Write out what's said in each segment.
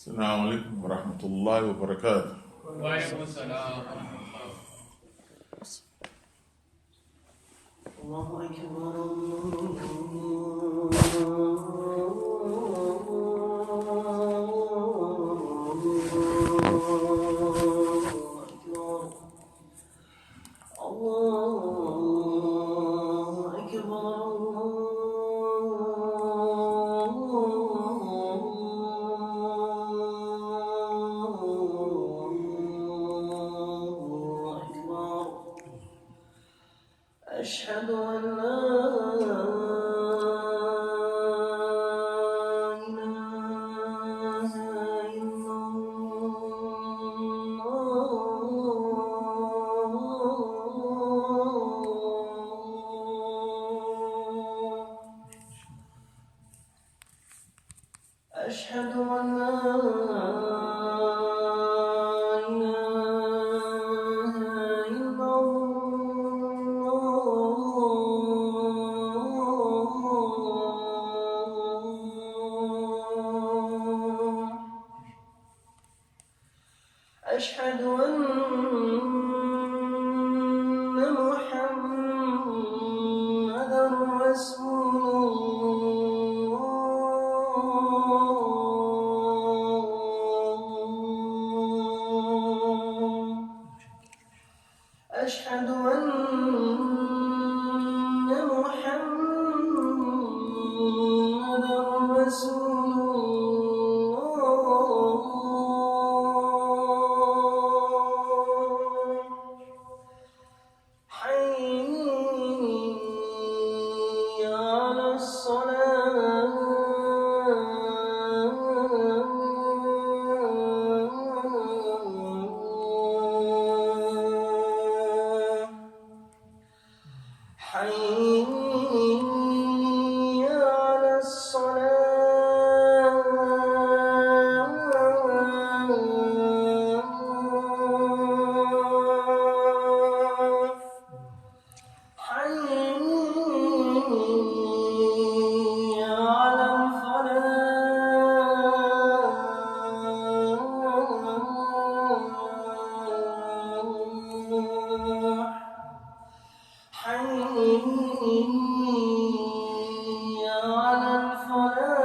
السلام عليكم ورحمة الله وبركاته. وعليكم السلام ورحمة الله. الله أكبر أشهد أن لا إله إلا الله أشهد أن لا إله إلا الله أشهد أن محمدًا رسول الله أشهد أن محمدًا رسول الله حي على الصلاة حي على الصلاة حي على الفلاح حي على الفلاح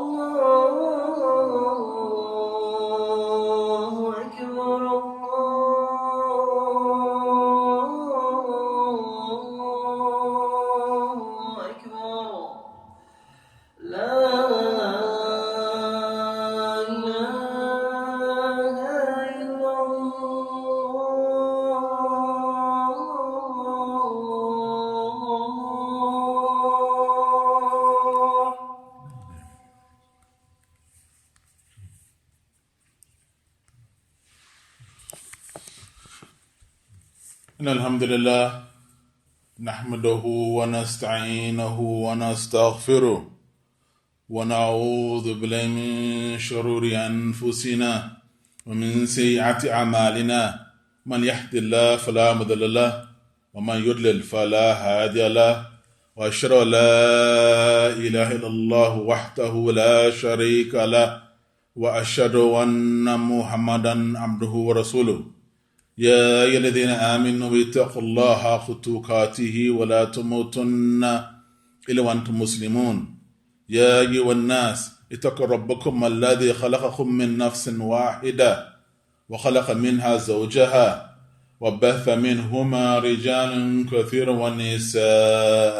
الله أكبر الله أكبر لا إله إلا الله إن الحمد لله نحمده ونستعينه ونستغفره ونعوذ بالله من شرور أنفسنا ومن سيئات أعمالنا من يهد الله فلا مضل له ومن يضلل فلا هادي له وأشهد أن لا إله إلا الله وحده لا شريك له وأشهد أن محمدا عبده ورسوله يا أيها الذين آمنوا اتقوا الله حق تقاته ولا تموتن إلا وأنتم مسلمون يا أيها الناس اتقوا ربكم الذي خلقكم من نفس واحدة وخلق منها زوجها وبث منهما رجالا كثيرا ونساء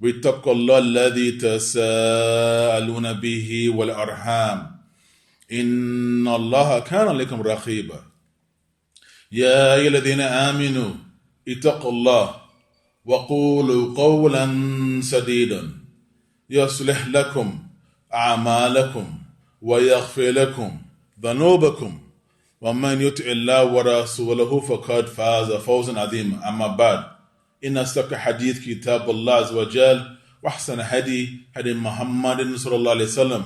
واتقوا الله الذي تساءلون به والأرحام إن الله كان لكم رقيبا يا أيها الذين آمنوا اتقوا الله وقولوا قولا سديدا يصلح لكم أعمالكم ويغفر لكم ذنوبكم ومن يطع الله ورسوله فقد فاز فوزا عظيما. أما بعد إن أصدق حديث كتاب الله عز وجل وأحسن هدي محمد صلى الله عليه وسلم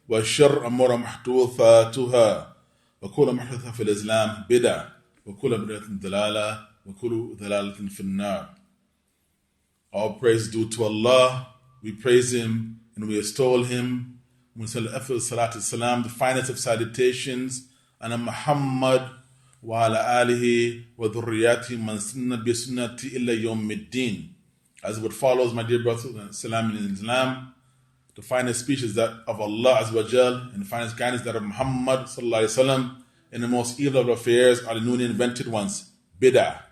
وشر أمور محدثاتها وكل محدثة في الإسلام بدعة وكل بدعة ضلالة وكل ضلالة في النار. All praise due to Allah. We praise Him and we extol Him. We say salatu salam, the finest of salutations, and Muhammad wa ala alihi wa dhurriyati man sunnat bi sunnati illa yawmiddin. As what follows, my dear brothers and salam in Islam, the finest speech is that of Allah Azza wa Jal, and the finest guidance that of Muhammad sallallahu alaihi wasallam, and the most evil of affairs are the newly invented ones, bid'ah.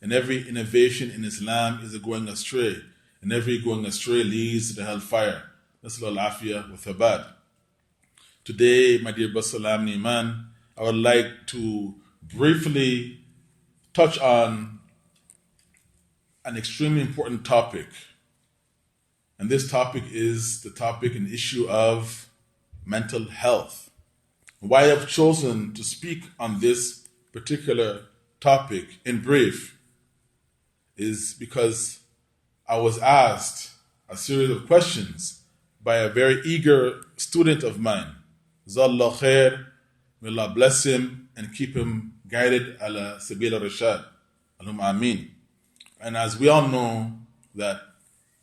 And every innovation in Islam is a going astray, and every going astray leads to the hellfire. Nas'alullah al-afiyah wa thabat. Today, my dear brothers salam and iman, I would like to briefly touch on an extremely important topic. And this topic is the topic and issue of mental health. Why I have chosen to speak on this particular topic in brief is because I was asked a series of questions by a very eager student of mine. Zallah khair, may Allah bless him and keep him guided ala sabil al-rashad. Allahumma ameen. And as we all know that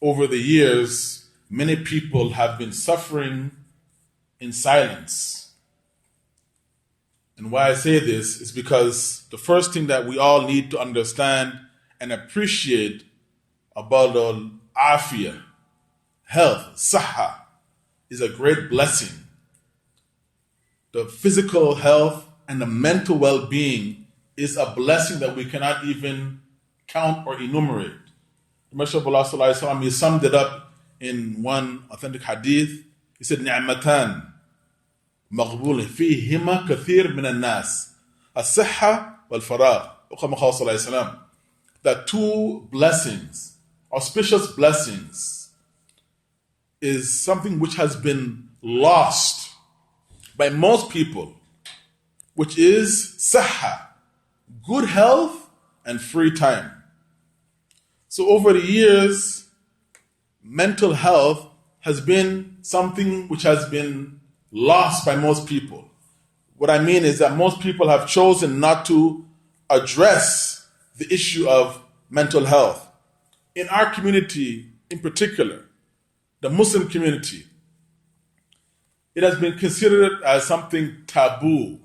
over the years, many people have been suffering in silence. And why I say this is because the first thing that we all need to understand and appreciate about al-afiyah, health, saha, is a great blessing. The physical health and the mental well-being is a blessing that we cannot even count or enumerate. The Messenger of Allah sallallahu alaihi wasallam, he summed it up in one authentic hadith. He said, "Ni'matan maghbul fihima kathir min al-nas, as-sihha wal-faragh." That two blessings, auspicious blessings, is something which has been lost by most people, which is sihha, good health and free time. So over the years, mental health has been something which has been lost by most people. What I mean is that most people have chosen not to address the issue of mental health. In our community in particular, the Muslim community, it has been considered as something taboo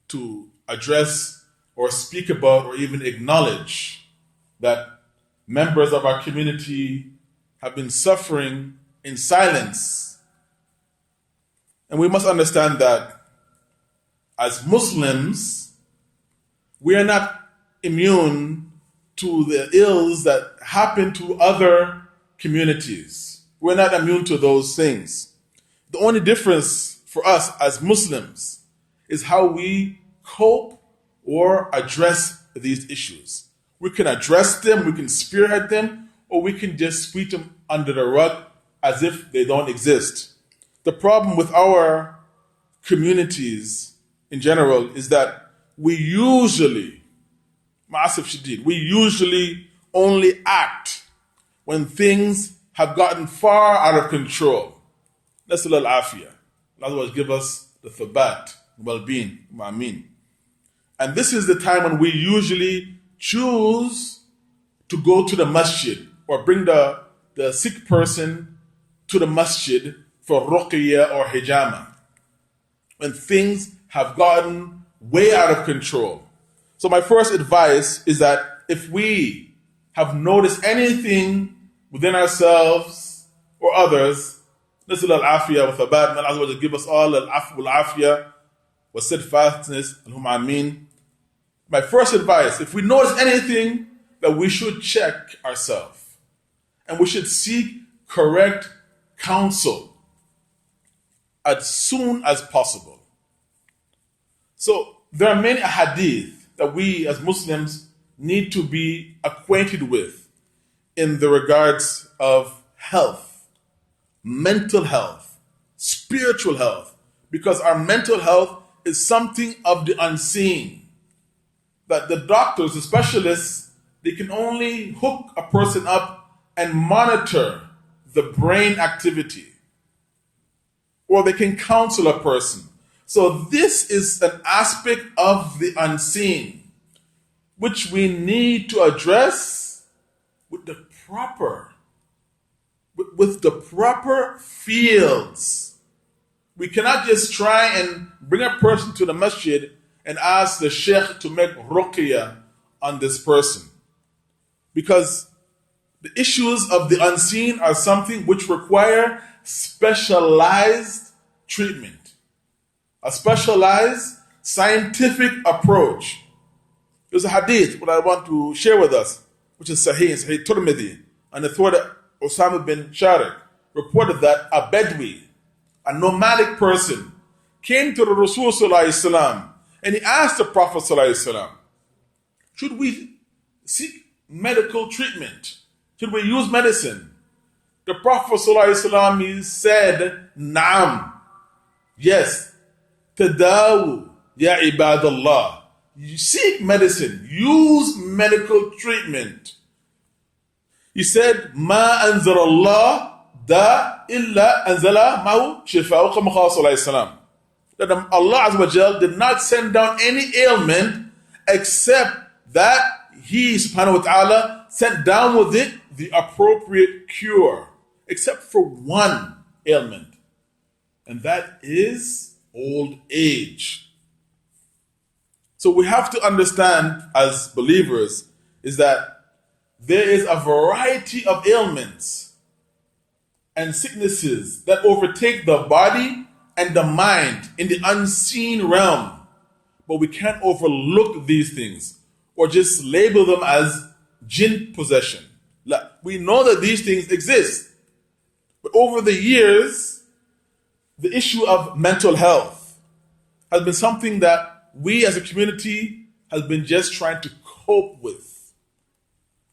to address or speak about or even acknowledge that members of our community have been suffering in silence. And we must understand that as Muslims, we are not immune to the ills that happen to other communities. We're not immune to those things. The only difference for us as Muslims is how we cope or address these issues. We can address them, we can spearhead them, or we can just sweep them under the rug as if they don't exist. The problem with our communities in general is that we usually only act when things have gotten far out of control. That's al-afiyah. Allah will give us the thabat, well-being, ma'ameen. And this is the time when we usually choose to go to the masjid or bring the sick person to the masjid for ruqyah or hijama, when things have gotten way out of control. So my first advice is that if we have noticed anything within ourselves or others, nas'al al-afiyah wa thabat, may Allah give us all al-afiyah wa steadfastness, Allahumma ameen. My first advice, if we notice anything, that we should check ourselves and we should seek correct counsel as soon as possible. So there are many hadith that we as Muslims need to be acquainted with in the regards of health, mental health, spiritual health, because our mental health is something of the unseen. That the doctors, the specialists, they can only hook a person up and monitor the brain activity, or they can counsel a person. So this is an aspect of the unseen which we need to address with the proper, with the proper fields. We cannot just try and bring a person to the masjid and ask the sheikh to make ruqyah on this person. Because the issues of the unseen are something which require specialized treatment, a specialized scientific approach. There's a hadith that I want to share with us, which is Sahih Tirmidhi, and the thought that Osama bin Sharik reported that a Bedouin, a nomadic person, came to the Rasul Sallallahu Alaihi Wasallam and he asked the Prophet Sallallahu Alaihi Wasallam, should we seek medical treatment? Should we use medicine? The Prophet Sallallahu Alaihi Wasallam, he said, Naam, yes, tadawu ya ibadallah. You seek medicine, use medical treatment. He said, Ma anzar Allah da illa anzala ma'u shifa'u kama qala sallallahu alayhi wasallam. That Allah Azza wa Jal did not send down any ailment except that He subhanahu wa ta'ala sent down with it the appropriate cure, except for one ailment, and that is old age. So we have to understand as believers is that there is a variety of ailments and sicknesses that overtake the body and the mind in the unseen realm. But we can't overlook these things or just label them as jinn possession. We know that these things exist. But over the years, the issue of mental health has been something that we as a community has been just trying to cope with.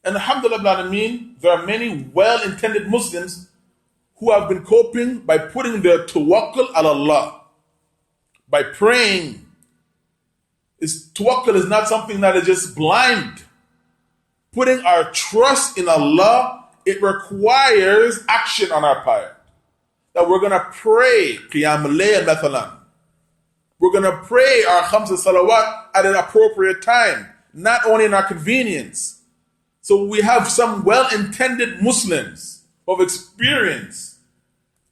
And alhamdulillah, there are many well-intended Muslims who have been coping by putting their tawakkul ala Allah, by praying. Tawakkul is not something that is just blind. Putting our trust in Allah, it requires action on our part. That we're going to pray Qiyam al-Layl mathalan. We're going to pray our Khamsa Salawat at an appropriate time, not only in our convenience. So we have some well-intended Muslims who have experienced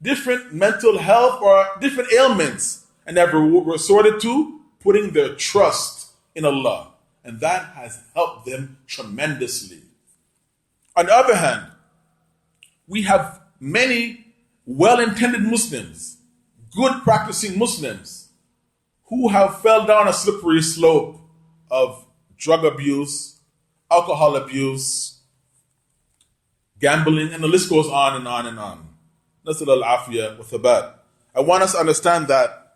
different mental health or different ailments and have resorted to putting their trust in Allah. And that has helped them tremendously. On the other hand, we have many well-intended Muslims, good practicing Muslims, who have fell down a slippery slope of drug abuse, alcohol abuse, gambling, and the list goes on and on and on. Nasal al-afiyah wa thabat. I want us to understand that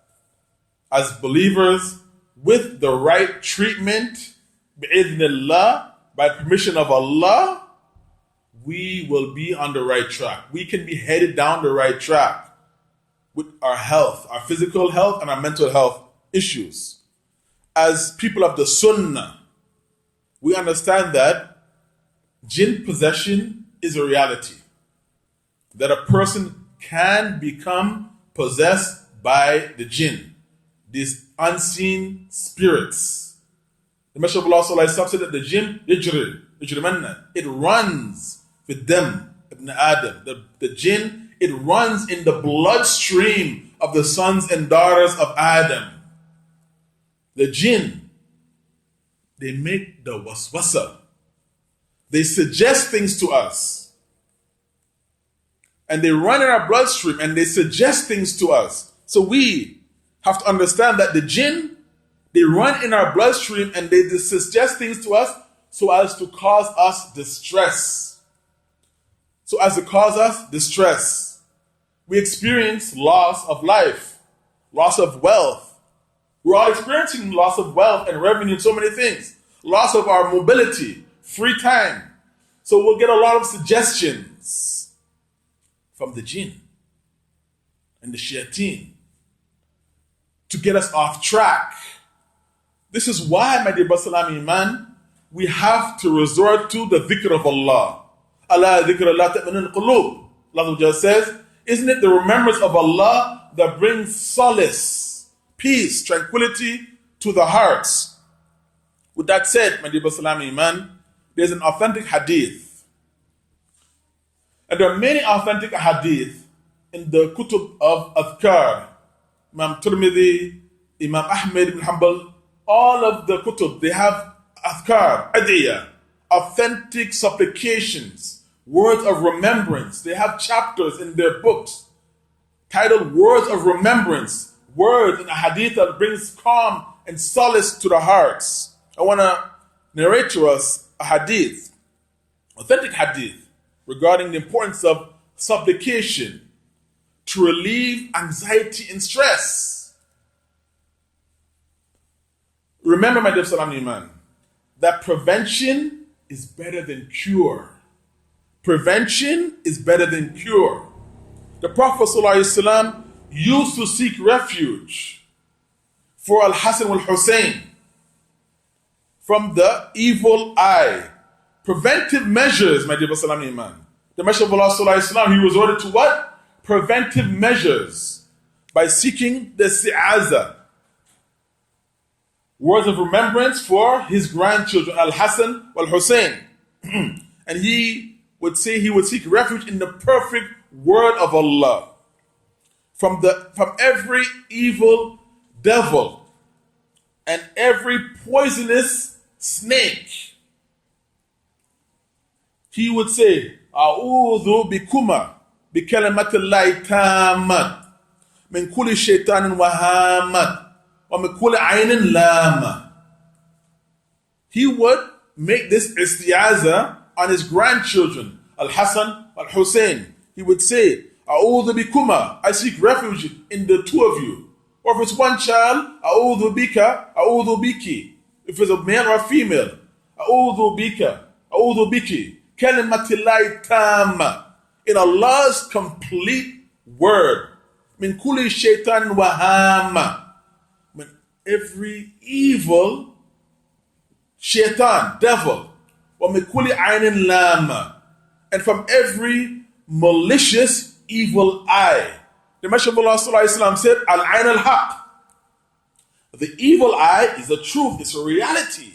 as believers, with the right treatment, bi'idhnillah, by permission of Allah, we will be on the right track. We can be headed down the right track with our health, our physical health and our mental health issues. As people of the Sunnah, we understand that jinn possession is a reality. That a person can become possessed by the jinn, these unseen spirits. The Messenger of Allah Sallallahu Alaihi Wasallam said that the jinn, it runs with them, Ibn Adam. The jinn, it runs in the bloodstream of the sons and daughters of Adam. The jinn, they make the waswasa. They suggest things to us. And they run in our bloodstream and they suggest things to us. So we have to understand that the jinn, they run in our bloodstream and they suggest things to us so as to cause us distress. So as to cause us distress. We experience loss of life, loss of wealth. We're all experiencing loss of wealth and revenue and so many things. Loss of our mobility, free time. So we'll get a lot of suggestions from the jinn and the shayateen to get us off track. This is why, my dear Basalam Iman, we have to resort to the dhikr of Allah. Allah dhikr Allah ta'minun qulub. Allah just says, isn't it the remembrance of Allah that brings solace, peace, tranquility to the hearts? With that said, my dear Basalam Iman, there's an authentic hadith And there are many authentic hadith in the kutub of Adhkar. Imam Tirmidhi, Imam Ahmed ibn Hanbal, all of the kutub, they have Adhkar, adiyah, authentic supplications, words of remembrance. They have chapters in their books titled Words of Remembrance, words in a hadith that brings calm and solace to the hearts. I want to narrate to us a hadith, authentic hadith, regarding the importance of supplication to relieve anxiety and stress. Remember, my dear Salam Iman, that prevention is better than cure. Prevention is better than cure. The Prophet ﷺ used to seek refuge for Al-Hasan wal-Hussein from the evil eye. Preventive measures, my dear Salam Iman. The Messenger of Allah ﷺ, he resorted to what? Preventive measures by seeking the si'aza, words of remembrance for his grandchildren, Al-Hasan wal-Hussein. And he would say he would seek refuge in the perfect word of Allah from every evil devil and every poisonous snake. He would say, A'udhu bikuma bikalimatillahi tammat min kulli shaitanin wahamat wa min kulli aynin lama. He would make this isti'aza on his grandchildren, Al-Hasan, Al-Hussein. He would say, A'udhu bikuma, I seek refuge in the two of you. Or if it's one child, A'udhu bika, A'udhu biki. If it's a male or a female, A'udhu bika, A'udhu biki. Kalimatillahi tamma. In Allah's complete word. Min kulli shaitan wahama. When every evil shaitan, devil, wa min kulli aynin lama. And from every malicious evil eye. The Messenger of Allah ﷺ said, Al-Ain al-Haq. The evil eye is the truth, it's a reality.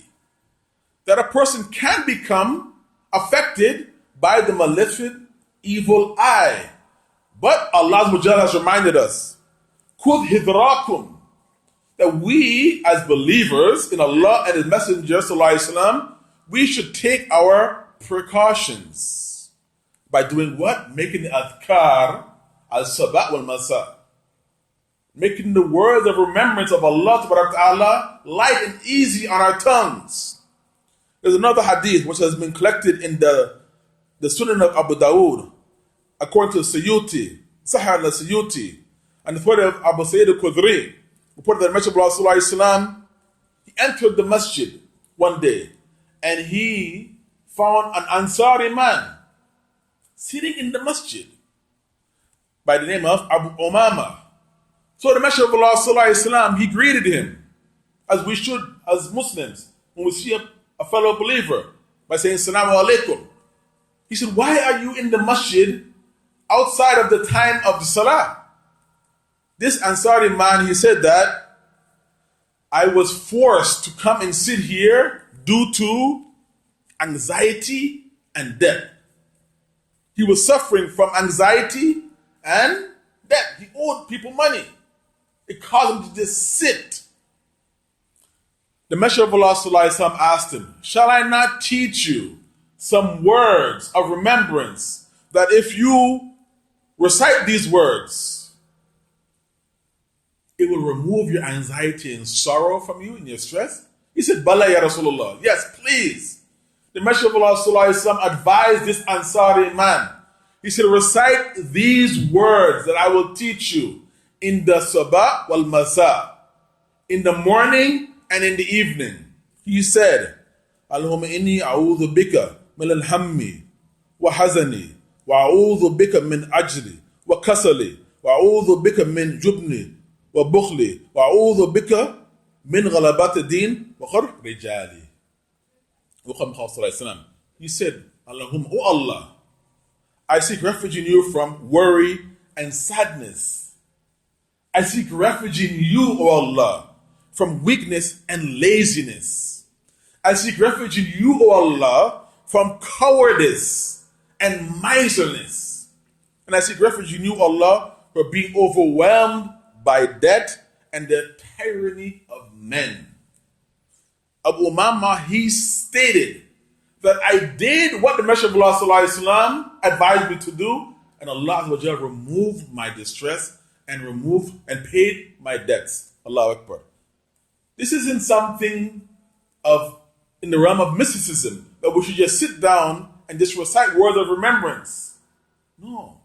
That a person can become affected by the maleficent evil eye. But Allah has reminded us, Khudh hidrakum, that we as believers in Allah and His Messenger ﷺ, we should take our precautions. By doing what? Making the adhkar al-sabat wal-masa. Making the words of remembrance of Allah Ta'ala light and easy on our tongues. There's another hadith which has been collected in the Sunan of Abu Dawood, according to Suyuti, Sahih al-Suyuti, and the authority of Abu Sayyid al-Khudri, reported that the Messenger of Allah ﷺ, he entered the masjid one day, and he found an Ansari man sitting in the masjid by the name of Abu Umama. So the Messenger of Allah ﷺ, he greeted him, as we should as Muslims when we see a fellow believer, by saying Assalamu alaikum. He said, why are you in the masjid outside of the time of the salah? This Ansari man, he said that I was forced to come and sit here due to anxiety and debt. He was suffering from anxiety and debt. He owed people money. It caused him to just sit. The Messenger of Allah ﷺ asked him, shall I not teach you some words of remembrance that if you recite these words, it will remove your anxiety and sorrow from you and your stress? He said, Bala ya Rasulullah. Yes, please. The Messenger of Allah ﷺ advised this Ansari man. He said, recite these words that I will teach you in the sabah wal masa, in the morning and in the evening. He said, Allahumma inni a'udhu bika min al-hammi wa hazani wa a'udhu bika min ajli wa kasali wa a'udhu bika min jubni wa bukhli wa a'udhu bika min ghalabati din wa khar rijali. He said, Allahumma, O Allah, I seek refuge in you from worry and sadness. I seek refuge in you, O Allah, from weakness and laziness. I seek refuge in you, O Allah, from cowardice and miserliness. And I seek refuge in you, Allah, for being overwhelmed by debt and the tyranny of men. Abu Umama, he stated that I did what the Messenger of Allah Sallallahu Alaihi Wasallam advised me to do, and Allah Azza wa Jalla removed my distress and removed and paid my debts. Allahu Akbar. This isn't something of in the realm of mysticism that we should just sit down and just recite words of remembrance. No.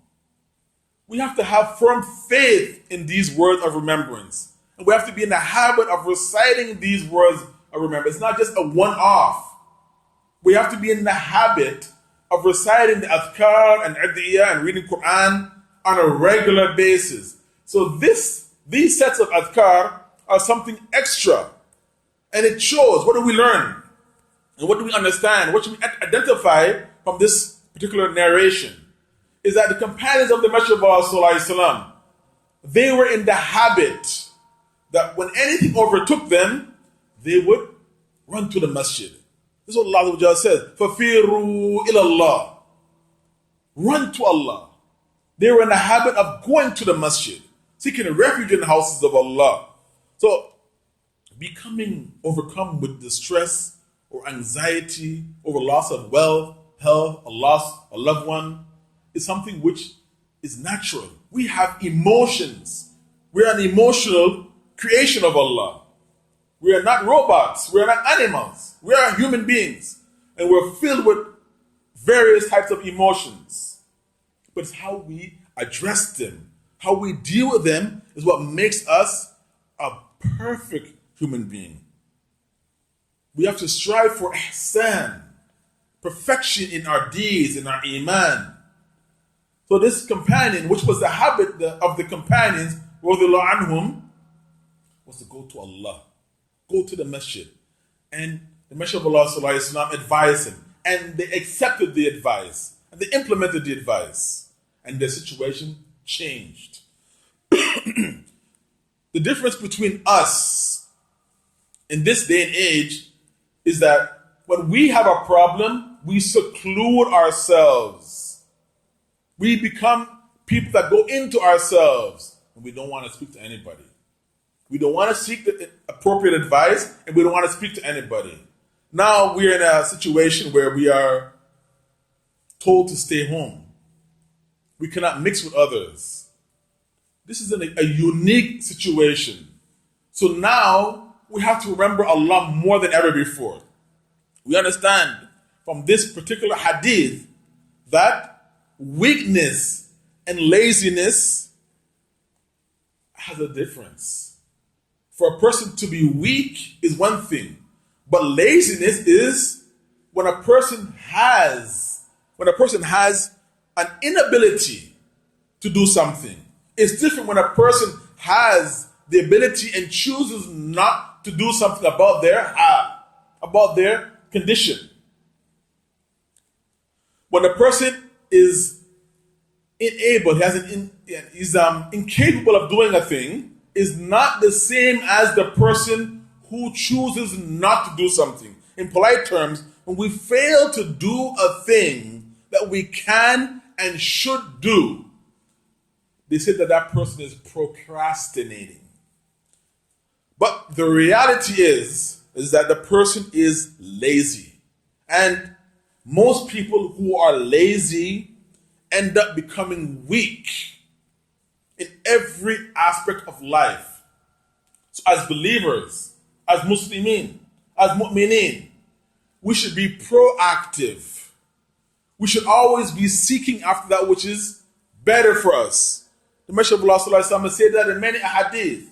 We have to have firm faith in these words of remembrance. And we have to be in the habit of reciting these words of remembrance. It's not just a one-off. We have to be in the habit of reciting the adhkar and adiyah and reading Quran on a regular basis. So these sets of adhkar are something extra. And it shows, what do we learn? And what do we understand? What should we identify from this particular narration? Is that the companions of the Messenger of Allah Sallallahu Alaihi Wasallam, they were in the habit that when anything overtook them, they would run to the masjid. This is what Allah says, فَفِرُوا إِلَى اللَّهِ. Run to Allah. They were in the habit of going to the masjid, seeking refuge in the houses of Allah. So, becoming overcome with distress or anxiety over loss of wealth, health, a loss, a loved one, is something which is natural. We have emotions. We are an emotional creation of Allah. We are not robots. We are not animals. We are human beings. And we're filled with various types of emotions. But it's how we address them, how we deal with them is what makes us a perfect human being. We have to strive for ihsan, perfection in our deeds, in our iman. So this companion, which was the habit of the companions, radhiyallahu anhum, was to go to Allah, go to the masjid. And the Messenger of Allah Sallallahu Alaihi Wasallam advised him. And they accepted the advice. And they implemented the advice. And their situation changed. The difference between us in this day and age is that when we have a problem, we seclude ourselves. We become people that go into ourselves and we don't want to speak to anybody. We don't want to seek the appropriate advice and we don't want to speak to anybody. Now we're in a situation where we are told to stay home. We cannot mix with others. This is a unique situation. So now we have to remember Allah more than ever before. We understand from this particular hadith that weakness and laziness has a difference. For a person to be weak is one thing, but laziness is when a person has an inability to do something. It's different when a person has the ability and chooses not to do something about their condition. When a person is unable, is incapable of doing a thing, is not the same as the person who chooses not to do something. In polite terms, when we fail to do a thing that we can and should do, they say that that person is procrastinating. But the reality is that the person is lazy. And most people who are lazy end up becoming weak in every aspect of life. So as believers, as Muslimin, as mu'mineen, we should be proactive. We should always be seeking after that which is better for us. The Messenger of Allah Sallallahu Alaihi Wasallam said that in many ahadith.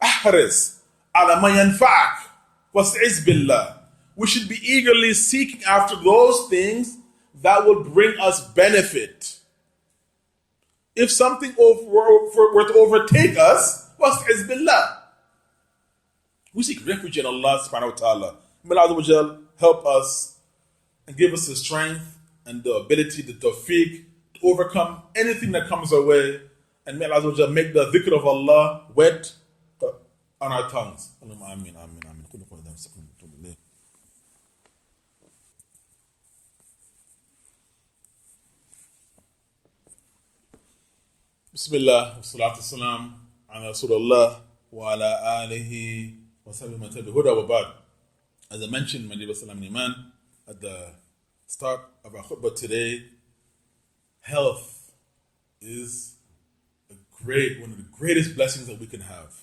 Ahris ala ma yanfa'ak was'iz billah. We should be eagerly seeking after those things that will bring us benefit. If something were to overtake us, was'iz billah. We seek refuge in Allah subhanahu wa ta'ala. May Allah Azza wa Jal help us and give us the strength and the ability, the tawfiq, to overcome anything that comes our way. And may Allah Azza wa Jal make the dhikr of Allah wet on our tongues. Allahumma ameen, ameen, ameen. Bismillah, wassalatu salam, ala Rasulullah, wa ala alihi, wa sahbihi man tabi'ahu huda wa ba'd. As I mentioned, my dear Salam Iman, at the start of our khutbah today, health is one of the greatest blessings that we can have.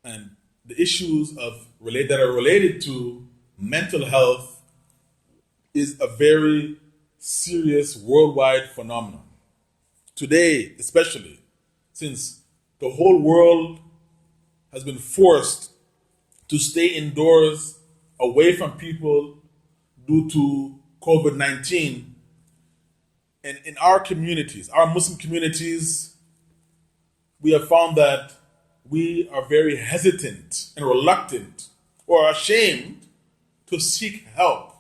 And the issues that are related to mental health is a very serious worldwide phenomenon. Today, especially, since the whole world has been forced to stay indoors, away from people due to COVID-19, and in our communities, our Muslim communities, we have found that we are very hesitant and reluctant or ashamed to seek help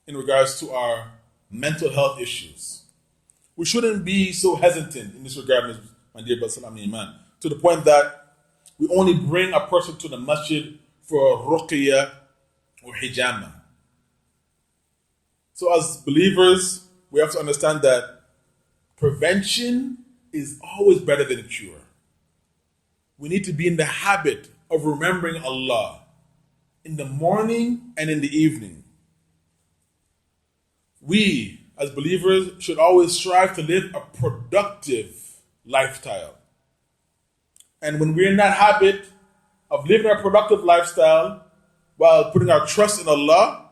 in regards to our mental health issues. We shouldn't be so hesitant in this regard, my dear brother Salam Iman, to the point that we only bring a person to the masjid for ruqya or hijama. So as believers, we have to understand that prevention is always better than cure. We need to be in the habit of remembering Allah in the morning and in the evening. We, as believers, should always strive to live a productive lifestyle. And when we're in that habit of living a productive lifestyle while putting our trust in Allah,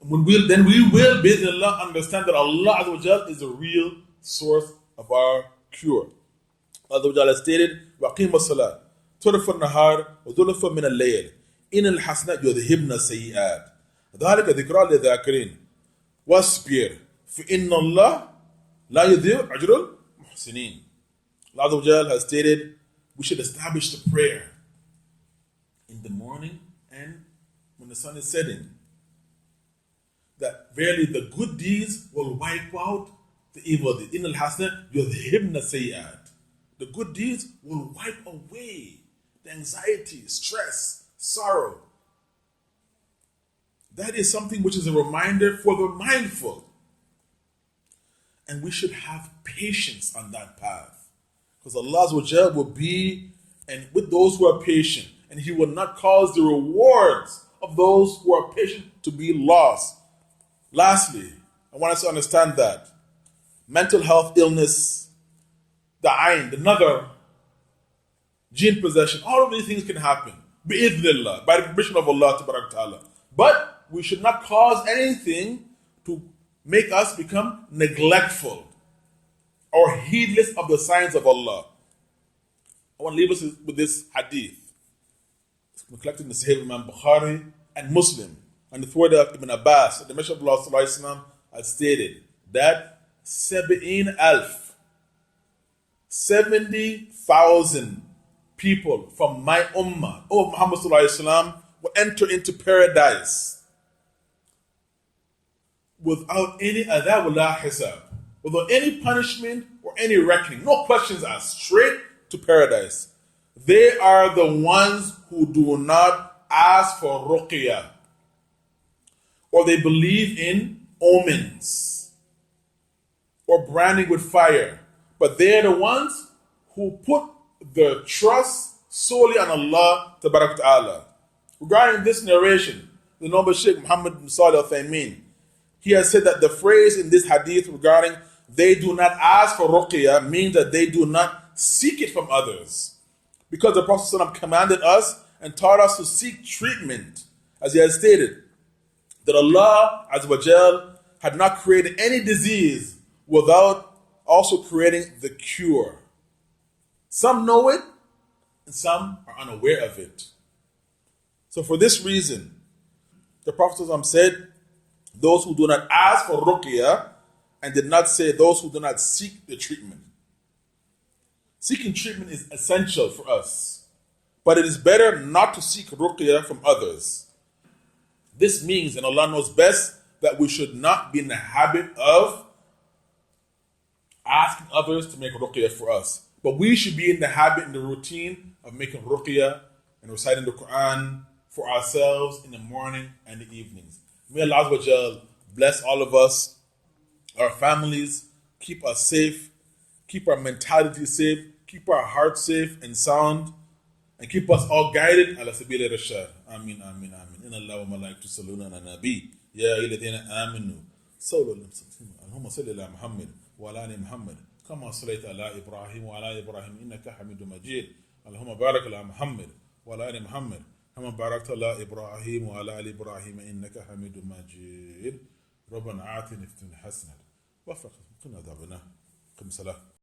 then we will, bismillah, understand that Allah Azza wa Jal is the real source of our cure. Allah Azza wa Jal has stated, وَقِيمَ الصَّلَاةِ طُرَفَ النَّهَارِ وَذُلَفًا مِنَ اللَّيْلِ إِنَّ الْحَسَنَاتِ يُذْهِبْنَ السَّيِّئَاتِ ذَلِكَ ذِكْرَى لِلذَّاكِرِينَ وَاصْبِرْ فَإِنَّ اللَّهَ لَا يُضِيعُ أَجْرَ الْمُحْسِنِينَ. Allah Azza wa Jal has stated we should establish the prayer in the morning and when the sun is setting. That verily the good deeds will wipe out the evil deeds. In al-hasana yudhibna sayyat. The good deeds will wipe away the anxiety, stress, sorrow. That is something which is a reminder for the mindful. And we should have patience on that path. Because Allah Azza wa Jal will be and with those who are patient, and He will not cause the rewards of those who are patient to be lost. Lastly, I want us to understand that mental health illness, the ayn, the nazar, jinn possession, all of these things can happen. Bi'idhnillah, by the permission of Allah Ta'ala. But we should not cause anything to make us become neglectful or heedless of the signs of Allah. I want to leave us with this hadith. It's collected in the Sahih Imam Bukhari and Muslim. And the word of Ibn Abbas, the Messenger of Allah Sallallahu Alaihi Wasallam, had stated that 70,000 people from my ummah, Muhammad Sallallahu Alaihi Wasallam, will enter into paradise without any adab wala hisab, without any punishment or any reckoning. No questions asked. Straight to paradise. They are the ones who do not ask for ruqyah, or they believe in omens or branding with fire. But they're the ones who put their trust solely on Allah Ta'ala. Regarding this narration, the noble Sheikh Muhammad bin Salih al-Uthaymeen, he has said that the phrase in this hadith regarding they do not ask for ruqyah means that they do not seek it from others. Because the Prophet ﷺ commanded us and taught us to seek treatment, as he has stated, that Allah Azza wa Jal had not created any disease without also creating the cure. Some know it and some are unaware of it. So for this reason, the Prophet ﷺ said, those who do not ask for ruqyah, and did not say those who do not seek the treatment. Seeking treatment is essential for us, but it is better not to seek ruqyah from others. This means, and Allah knows best, that we should not be in the habit of asking others to make ruqyah for us. But we should be in the habit, in the routine of making ruqyah and reciting the Quran for ourselves in the morning and the evenings. May Allah Azza wa Jal bless all of us, our families, keep us safe, keep our mentality safe, keep our hearts safe and sound, and keep us all guided على سبيل الرشاد. آمين آمين آمين. إن الله وملائكته يصلون على النبي يا أيها الذين آمنوا صلوا اللهم صل على محمد وعلى آل محمد كما صليت على إبراهيم وعلى آل إبراهيم إنك حميد مجيد. اللهم بارك على محمد وعلى آل محمد كما باركت على إبراهيم وعلى آل إبراهيم إنك حميد مجيد. ربنا آتنا في الدنيا حسنة وفقنا عذاب النار. قم صلاة.